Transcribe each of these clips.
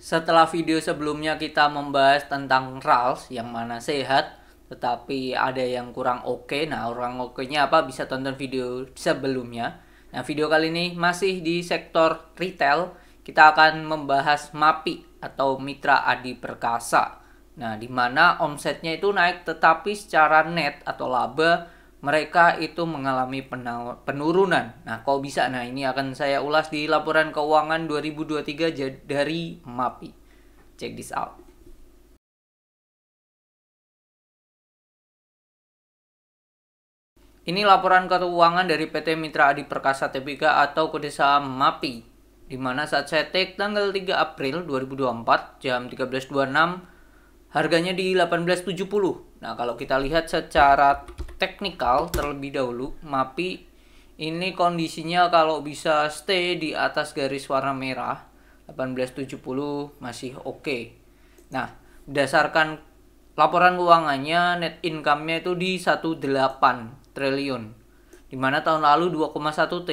Setelah video sebelumnya kita membahas tentang RALS yang mana sehat, tetapi ada yang kurang oke. Nah, kurang oke-nya apa? Bisa tonton video sebelumnya. Nah, video kali ini masih di sektor retail. Kita akan membahas MAPI atau Mitra Adi Perkasa. Nah, di mana omsetnya itu naik tetapi secara net atau laba mereka itu mengalami penurunan. Nah, kok bisa? Nah, ini akan saya ulas di laporan keuangan 2023 dari MAPI. Check this out. Ini laporan keuangan dari PT Mitra Adi Perkasa Tbk atau kode saham MAPI. Di mana saat saya take tanggal 3 April 2024 jam 13.26 harganya di 18.70. Nah, kalau kita lihat secara teknikal terlebih dahulu, MAPI ini kondisinya kalau bisa stay di atas garis warna merah 18.70 masih oke. Nah, berdasarkan laporan keuangannya net income-nya itu di 18 triliun. Dimana tahun lalu 2,1 T.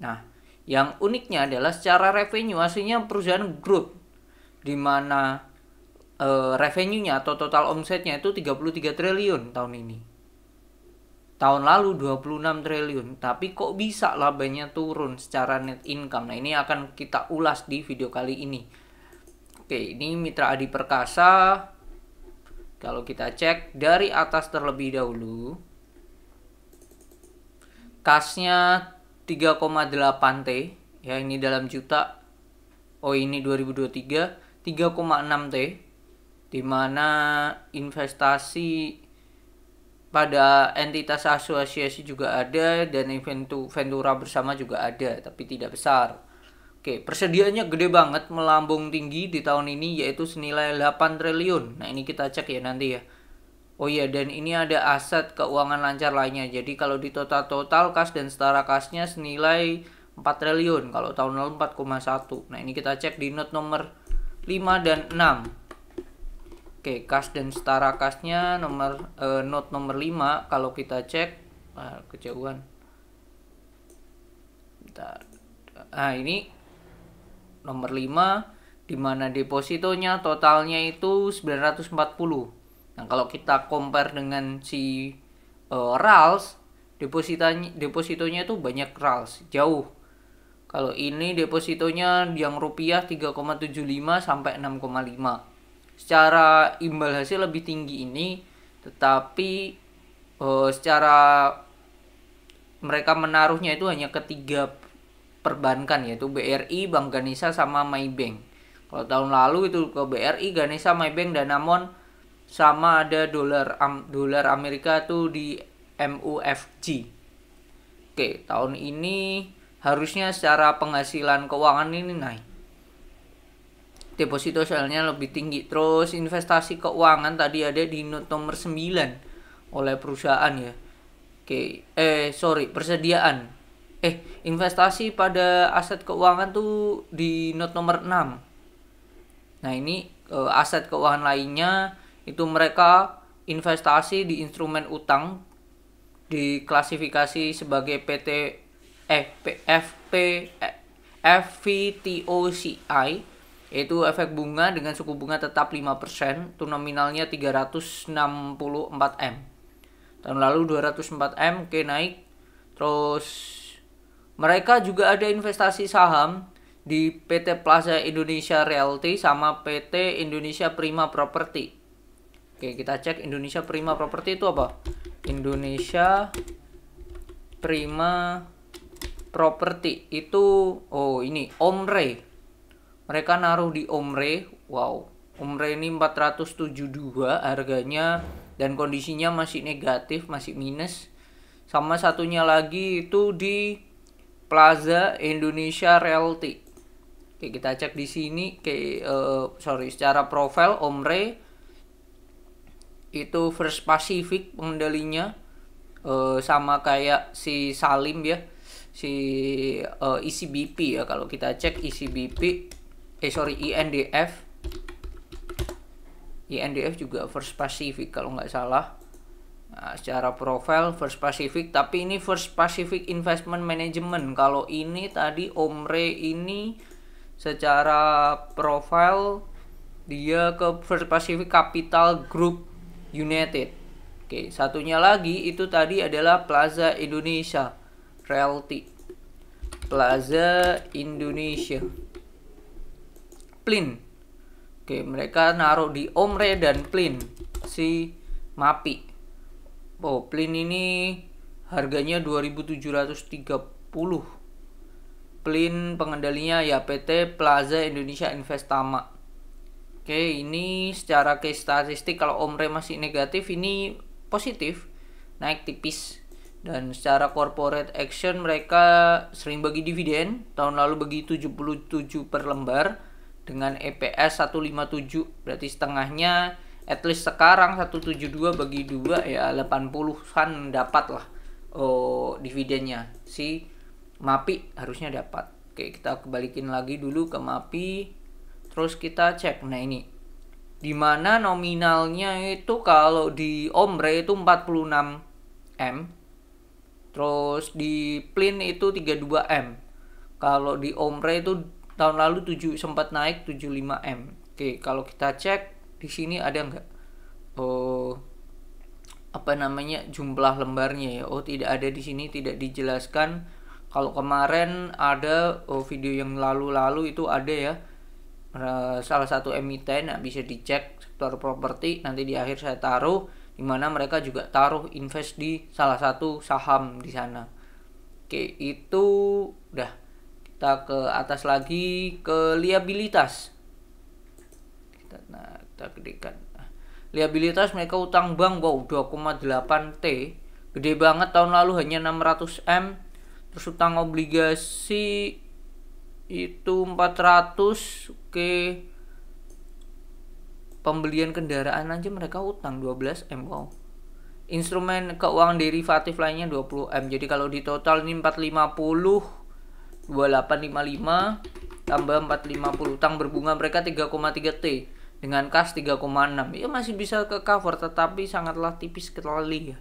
Nah, yang uniknya adalah secara revenue aslinya perusahaan growth, dimana revenue-nya atau total omsetnya itu 33 triliun tahun ini. Tahun lalu 26 triliun, tapi kok bisa labanya turun secara net income? Nah, ini akan kita ulas di video kali ini. Oke, ini Mitra Adi Perkasa. Kalau kita cek dari atas terlebih dahulu, kasnya 3,8 T, ya ini dalam juta. Oh, ini 2023 3,6 T, dimana investasi pada entitas asosiasi juga ada dan Ventura bersama juga ada, tapi tidak besar. Oke, persediaannya gede banget, melambung tinggi di tahun ini yaitu senilai 8 triliun. Nah, ini kita cek ya nanti ya. Oh iya, dan ini ada aset keuangan lancar lainnya. Jadi kalau di total kas dan setara kasnya senilai 4 triliun. Kalau tahun lalu 4,1. Nah, ini kita cek di note nomor 5 dan 6. Oke, kas dan setara kasnya note nomor 5 kalau kita cek kejauhan. Bentar. Nah, ini nomor 5 dimana depositonya totalnya itu 940. Nah, kalau kita compare dengan si RALS, depositonya itu banyak RALS, jauh. Kalau ini depositonya yang rupiah 3,75 sampai 6,5. Secara imbal hasil lebih tinggi ini, tetapi secara mereka menaruhnya itu hanya ketiga perbankan, yaitu BRI, Bank Ganesha, sama Maybank. Kalau tahun lalu itu ke BRI, Ganesha, Maybank, dan Danamon, sama ada dolar Amerika tuh di MUFG. Oke, tahun ini harusnya secara penghasilan keuangan ini naik. Deposito soalnya lebih tinggi. Terus investasi keuangan tadi ada di note nomor 9 oleh perusahaan ya. Oke, persediaan. Investasi pada aset keuangan tuh di note nomor 6. Nah, ini aset keuangan lainnya itu mereka investasi di instrumen utang diklasifikasi sebagai FVTOCI, yaitu efek bunga dengan suku bunga tetap 5%, itu nominalnya 364 M. Tahun lalu 204 M, oke naik. Terus mereka juga ada investasi saham di PT Plaza Indonesia Realty sama PT Indonesia Prima Property. Oke, kita cek Indonesia Prima Property itu apa? Indonesia Prima Property itu, ini Omre. Mereka naruh di Omre. Wow, Omre ini 472 harganya dan kondisinya masih negatif, masih minus. Sama satunya lagi itu di Plaza Indonesia Realty. Oke, kita cek di sini secara profil Omre itu First Pacific pengendalinya, sama kayak si Salim ya, si ICBP ya. Kalau kita cek ICBP INDF juga First Pacific kalau nggak salah. Nah, secara profil First Pacific, tapi ini First Pacific Investment Management. Kalau ini tadi Omre ini secara profil dia ke First Pacific Capital Group United. Oke, satunya lagi itu tadi adalah Plaza Indonesia Realty. Plaza Indonesia. Plin. Oke, mereka naruh di Omre dan Plin si MAPI. Oh, Plin ini harganya 2.730. Plin pengendalinya ya PT Plaza Indonesia Investama. Oke, ini secara case statistik kalau Omre masih negatif, ini positif, naik tipis. Dan secara corporate action mereka sering bagi dividen, tahun lalu bagi 77 per lembar dengan EPS 157, berarti setengahnya at least sekarang 172 bagi 2 ya 80-an dapat lah dividennya. Si MAPI harusnya dapat. Oke, kita kebalikin lagi dulu ke MAPI. Terus kita cek. Nah, ini dimana nominalnya itu kalau di Omre itu 46 M. Terus di Plin itu 32 M. Kalau di Omre itu tahun lalu sempat naik 75 M. Oke, kalau kita cek di sini ada nggak jumlah lembarnya ya? Oh, tidak ada di sini, tidak dijelaskan. Kalau kemarin ada video yang lalu-lalu itu ada ya, salah satu emiten, bisa dicek sektor properti, nanti di akhir saya taruh, dimana mereka juga taruh invest di salah satu saham di sana. Oke, itu udah. Kita ke atas lagi ke liabilitas. Kita gedekan. Liabilitas mereka utang bank 2,8 T, gede banget. Tahun lalu hanya 600 M. Terus utang obligasi itu 400. Oke, pembelian kendaraan aja mereka utang 12 M. Wow. Instrumen keuangan derivatif lainnya 20 M. Jadi kalau di total ini 450, 2855 tambah 450. Utang berbunga mereka 3,3 T dengan kas 3,6. Ya masih bisa ke cover, tetapi sangatlah tipis sekali ya.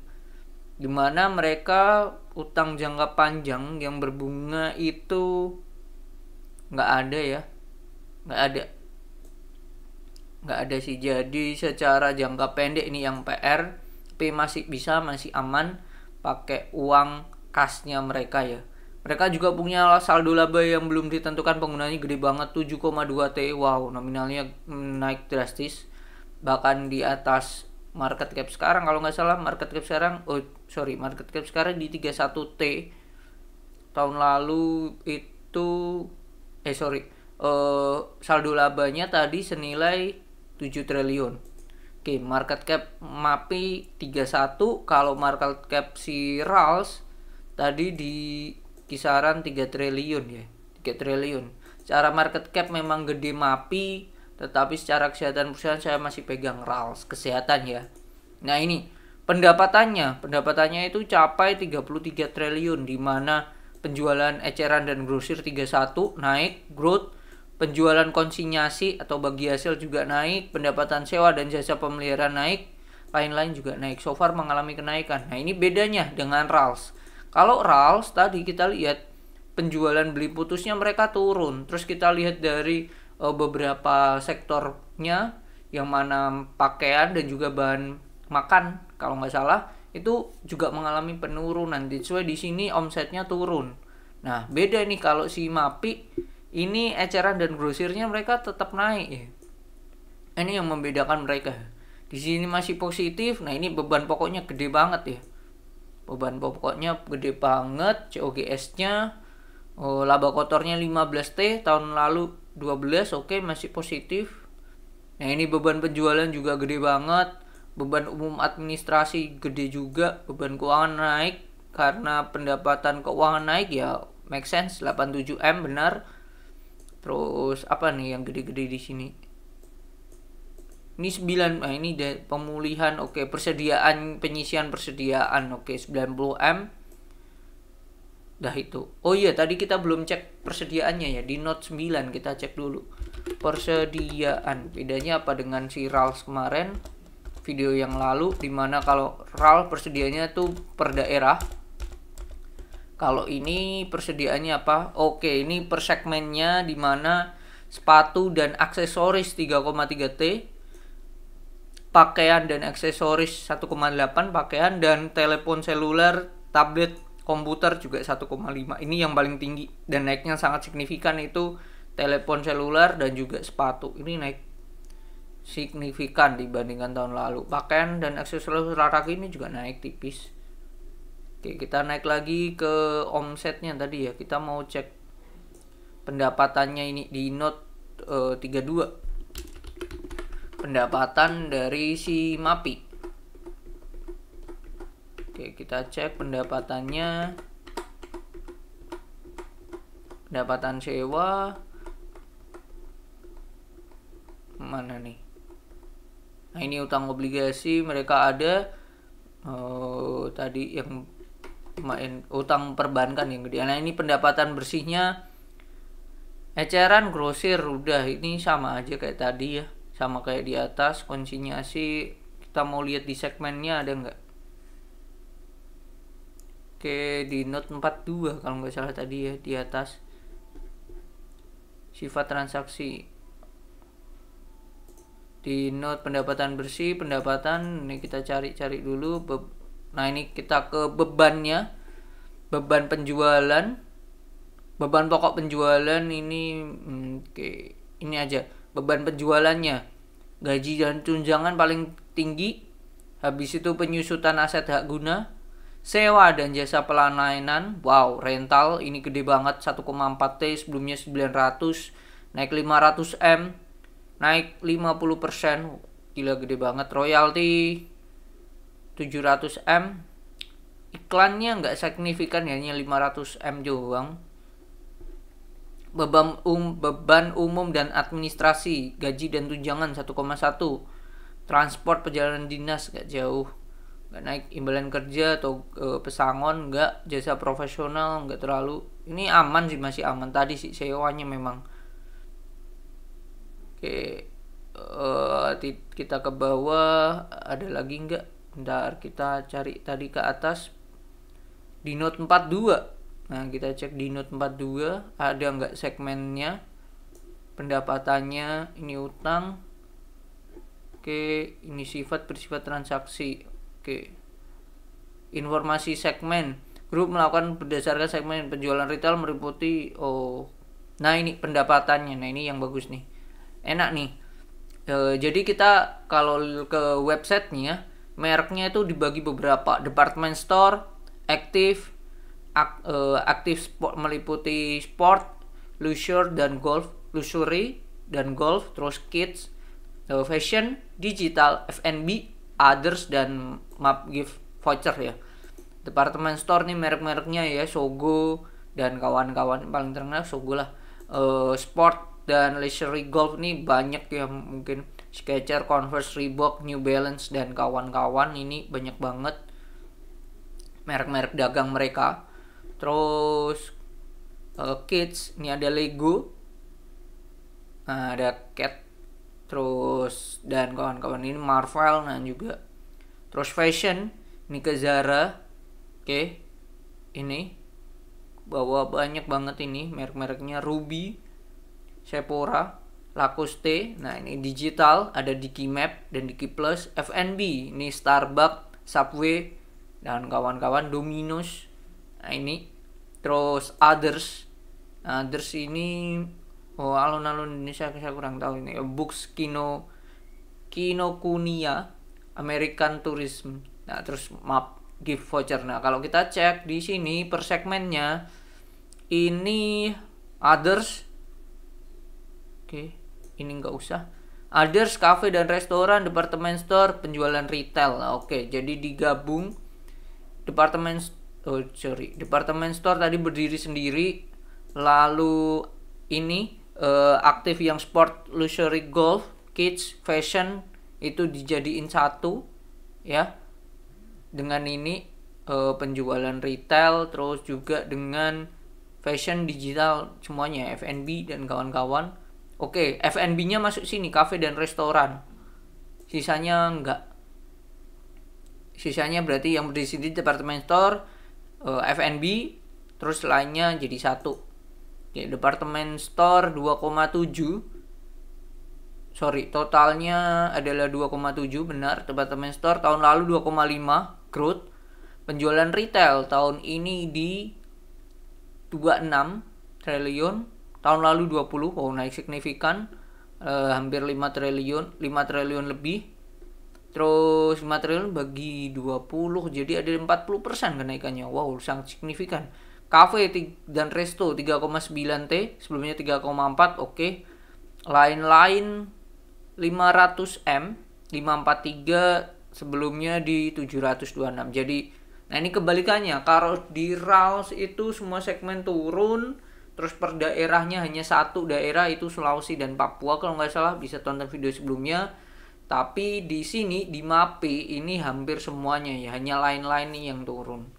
Dimana mereka utang jangka panjang yang berbunga itu nggak ada ya, nggak ada sih. Jadi secara jangka pendek ini yang PR, tapi masih aman pakai uang kasnya mereka ya. Mereka juga punya saldo laba yang belum ditentukan penggunanya gede banget, 7,2 T. Wow, nominalnya naik drastis, bahkan di atas market cap sekarang. Kalau nggak salah market cap sekarang di 31 T. Tahun lalu itu saldo labanya tadi senilai 7 triliun. Oke, market cap MAPI 31, kalau market cap si RALS tadi di kisaran 3 triliun ya. 3 triliun. Secara market cap memang gede MAPI, tetapi secara kesehatan perusahaan saya masih pegang RALS kesehatan ya. Nah, ini pendapatannya itu capai 33 triliun, di mana penjualan eceran dan grosir 31 naik, growth, penjualan konsinyasi atau bagi hasil juga naik, pendapatan sewa dan jasa pemeliharaan naik, lain-lain juga naik. So far mengalami kenaikan. Nah, ini bedanya dengan RALS. Kalau RALS tadi kita lihat penjualan beli putusnya mereka turun. Terus kita lihat dari beberapa sektornya, yang mana pakaian dan juga bahan makan kalau nggak salah itu juga mengalami penurunan. Sesuai di sini omsetnya turun. Nah, beda nih kalau si MAPI ini eceran dan grosirnya mereka tetap naik ya. Ini yang membedakan mereka. Di sini masih positif. Nah, ini beban pokoknya gede banget ya. Beban pokoknya gede banget. COGS-nya laba kotornya 15 T, tahun lalu 12. Oke, masih positif. Nah, ini beban penjualan juga gede banget. Beban umum administrasi gede juga. Beban keuangan naik karena pendapatan keuangan naik ya, make sense, 87 M benar. Terus apa nih yang gede-gede di sini? Ini 9. Nah, ini pemulihan. Oke, penyisian persediaan. Oke, 90 M. Dah itu. Oh iya, tadi kita belum cek persediaannya ya. Di note 9 kita cek dulu. Persediaan. Bedanya apa dengan si RALS kemarin? Video yang lalu, dimana kalau RAL persediaannya tuh per daerah. Kalau ini persediaannya apa? Oke, ini per segmennya, dimana sepatu dan aksesoris 3,3 T, pakaian dan aksesoris 1,8, pakaian dan telepon seluler, tablet, komputer juga 1,5. Ini yang paling tinggi dan naiknya sangat signifikan itu telepon seluler dan juga sepatu. Ini naik signifikan dibandingkan tahun lalu. Pakaian dan aksesoris olahraga ini juga naik tipis. Oke, kita naik lagi ke omsetnya tadi ya. Kita mau cek pendapatannya ini di note 32. Pendapatan dari si MAPI. Oke, kita cek pendapatannya. Pendapatan sewa mana nih? Nah, ini utang obligasi mereka ada tadi yang utang perbankan yang gede. Nah, ini pendapatan bersihnya eceran grosir udah ini sama aja kayak tadi ya. Sama kayak di atas. Konsinyasi kita mau lihat di segmennya ada nggak? Oke, di note 42 kalau nggak salah tadi ya, di atas sifat transaksi. Di note pendapatan bersih, pendapatan ini kita cari dulu. Nah, ini kita ke bebannya. Beban penjualan, beban pokok penjualan ini oke, ini aja. Beban penjualannya, gaji dan tunjangan paling tinggi. Habis itu penyusutan aset hak guna, sewa dan jasa pelayanan. Wow, rental ini gede banget 1,4 T, sebelumnya 900, naik 500 M, naik 50%. Gila gede banget. Royalti 700 M. Iklannya nggak signifikan ya, hanya 500 M doang. Beban umum dan administrasi, gaji dan tunjangan 1,1. Transport perjalanan dinas gak jauh, gak naik. Imbalan kerja atau pesangon gak. Jasa profesional gak terlalu. Ini aman sih, masih aman. Tadi sih sewanya memang. Oke, kita ke bawah ada lagi nggak? Bentar, kita cari tadi ke atas di note 42. Nah, kita cek di note 42 ada nggak segmennya, pendapatannya. Ini utang. Oke, ini sifat bersifat transaksi. Oke, informasi segmen. Grup melakukan berdasarkan segmen penjualan retail meliputi. Nah ini pendapatannya. Nah ini yang bagus nih, enak nih. Jadi kita kalau ke websitenya, mereknya itu dibagi beberapa. Department store, active sport meliputi sport, leisure dan golf, luxury dan golf, terus kids, fashion, digital, F&B, others dan map gift voucher ya. Department store nih merek-mereknya ya, Sogo dan kawan-kawan, paling terkenal Sogo lah. Sport dan leisure golf nih banyak ya, mungkin Skechers, Converse, Reebok, New Balance dan kawan-kawan. Ini banyak banget merek-merek dagang mereka. Terus kids, ini ada Lego, ada Cat, terus dan kawan-kawan ini Marvel, nah juga. Terus fashion, ini ke Zara. Oke, ini bawa banyak banget ini merek-mereknya, Ruby, Sephora, Lacoste. Nah ini digital, ada Diki Map dan Diki Plus. F&B, ini Starbucks, Subway dan kawan-kawan, Domino's. Nah ini terus others ini alun-alun Indonesia saya kurang tahu ini. Books, Kinokuniya, American Tourism. Nah terus map gift voucher. Nah kalau kita cek di sini per segmennya, ini others. Oke, ini nggak usah. Others, cafe dan restoran, department store, penjualan retail. Nah, oke, jadi digabung. Department store tadi berdiri sendiri. Lalu ini aktif yang sport, luxury, golf, kids, fashion itu dijadiin satu ya. Dengan ini penjualan retail, terus juga dengan fashion, digital, semuanya F&B dan kawan-kawan. Oke, F&B-nya masuk sini, cafe dan restoran. Sisanya enggak. Sisanya berarti yang berdiri sini department store, F&B, terus lainnya jadi satu. Oke, department store 2,7. Sorry, totalnya adalah 2,7, benar. Department store tahun lalu 2,5 growth. Penjualan retail tahun ini di 26 triliun, tahun lalu 20. Oh, naik signifikan. Hampir 5 triliun, 5 triliun lebih. Terus 5 triliun bagi 20, jadi ada 40% kenaikannya. Wow, sangat signifikan. Cafe dan resto 3,9 T, sebelumnya 3,4. Oke. Lain-lain 500 M, 543 sebelumnya di 726. Jadi nah ini kebalikannya. Kalau di RALS itu semua segmen turun, terus per daerahnya hanya satu daerah, itu Sulawesi dan Papua kalau nggak salah, bisa tonton video sebelumnya. Tapi di sini di MAPI ini hampir semuanya ya, hanya lain-lain nih yang turun.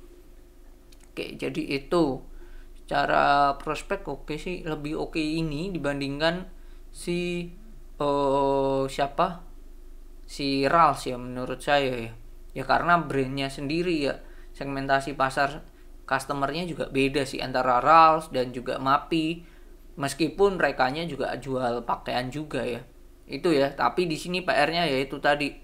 Oke, jadi itu secara prospek oke sih, lebih oke ini dibandingkan si siapa? Si RALS ya menurut saya ya. Ya karena brandnya sendiri ya, segmentasi pasar customernya juga beda sih antara RALS dan juga MAPI. Meskipun rekannya juga jual pakaian juga ya. Itu ya, tapi di sini PR-nya ya itu tadi,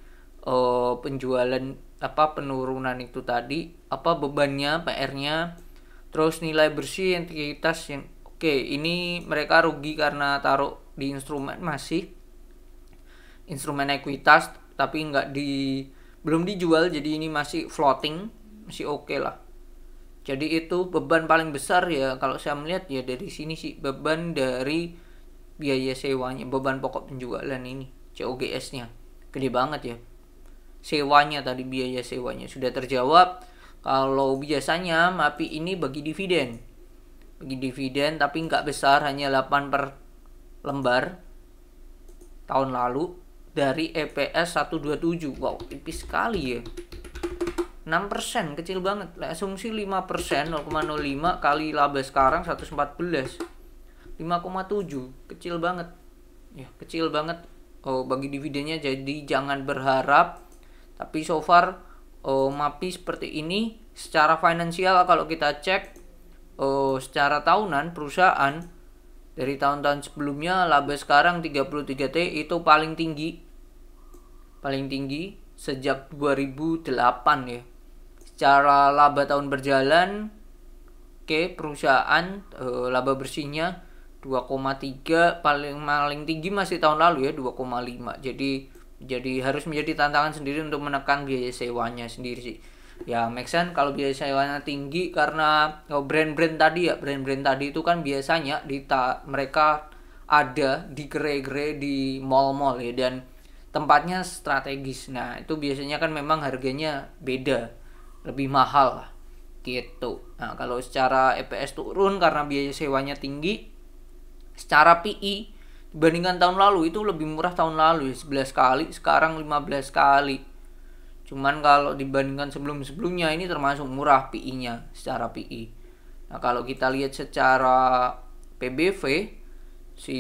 penjualan penurunan itu tadi, bebannya, PR-nya, terus nilai bersih integritas yang oke, ini mereka rugi karena taruh di instrumen, masih instrumen ekuitas, tapi belum dijual, jadi ini masih floating, masih oke lah. Jadi itu beban paling besar ya kalau saya melihat ya dari sini sih, beban dari biaya sewanya, beban pokok penjualan ini, COGS-nya gede banget ya. Sewanya tadi, biaya sewanya sudah terjawab. Kalau biasanya MAPI ini bagi dividen tapi nggak besar, hanya 8 per lembar tahun lalu dari EPS 127. Wow, tipis sekali ya. 6%, kecil banget. Asumsi 5%, 0,05 kali laba sekarang 114. 5,7, kecil banget. Ya, kecil banget. Bagi dividennya, jadi jangan berharap. Tapi so far MAPI seperti ini. Secara finansial kalau kita cek secara tahunan perusahaan dari tahun-tahun sebelumnya, laba sekarang 33 T itu paling tinggi sejak 2008 ya. Secara laba tahun berjalan, perusahaan laba bersihnya 2,3, paling tinggi masih tahun lalu ya 2,5. Jadi harus menjadi tantangan sendiri untuk menekan biaya sewanya sendiri sih. Ya make sense kalau biaya sewanya tinggi karena brand-brand tadi itu kan biasanya mereka ada di gerai-gerai di mall-mall ya, dan tempatnya strategis. Nah, itu biasanya kan memang harganya beda, lebih mahal lah gitu. Nah, kalau secara EPS turun karena biaya sewanya tinggi. Secara PI dibandingkan tahun lalu itu lebih murah tahun lalu ya, 11 kali, sekarang 15 kali. Cuman kalau dibandingkan sebelum-sebelumnya ini termasuk murah PI-nya secara PI. Nah, kalau kita lihat secara PBV, si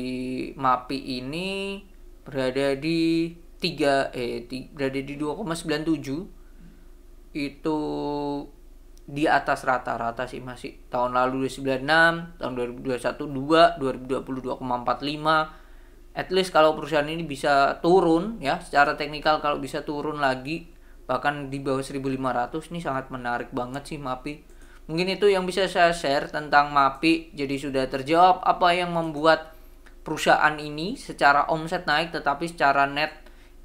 MAPI ini berada di 2,97. Itu di atas rata-rata sih, masih tahun lalu 296, tahun 2021 2, 2020 2,45. At least kalau perusahaan ini bisa turun ya, secara teknikal kalau bisa turun lagi bahkan di bawah 1.500, ini sangat menarik banget sih MAPI. Mungkin itu yang bisa saya share tentang MAPI. Jadi sudah terjawab apa yang membuat perusahaan ini secara omset naik tetapi secara net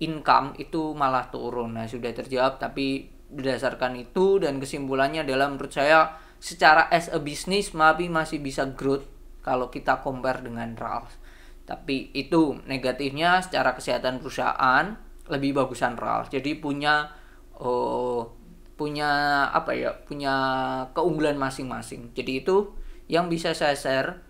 income itu malah turun. Nah, sudah terjawab, tapi berdasarkan itu dan kesimpulannya adalah menurut saya secara as a business MAPI masih bisa growth kalau kita compare dengan RALS. Tapi itu negatifnya, secara kesehatan perusahaan lebih bagusan RALS. Jadi punya keunggulan masing-masing. Jadi itu yang bisa saya share.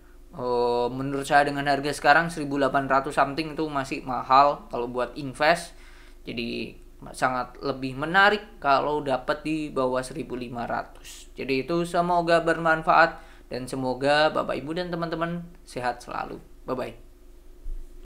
Menurut saya dengan harga sekarang 1.800 something itu masih mahal kalau buat invest. Jadi sangat lebih menarik kalau dapat di bawah 1.500. Jadi itu semoga bermanfaat dan semoga Bapak Ibu dan teman-teman sehat selalu. Bye bye.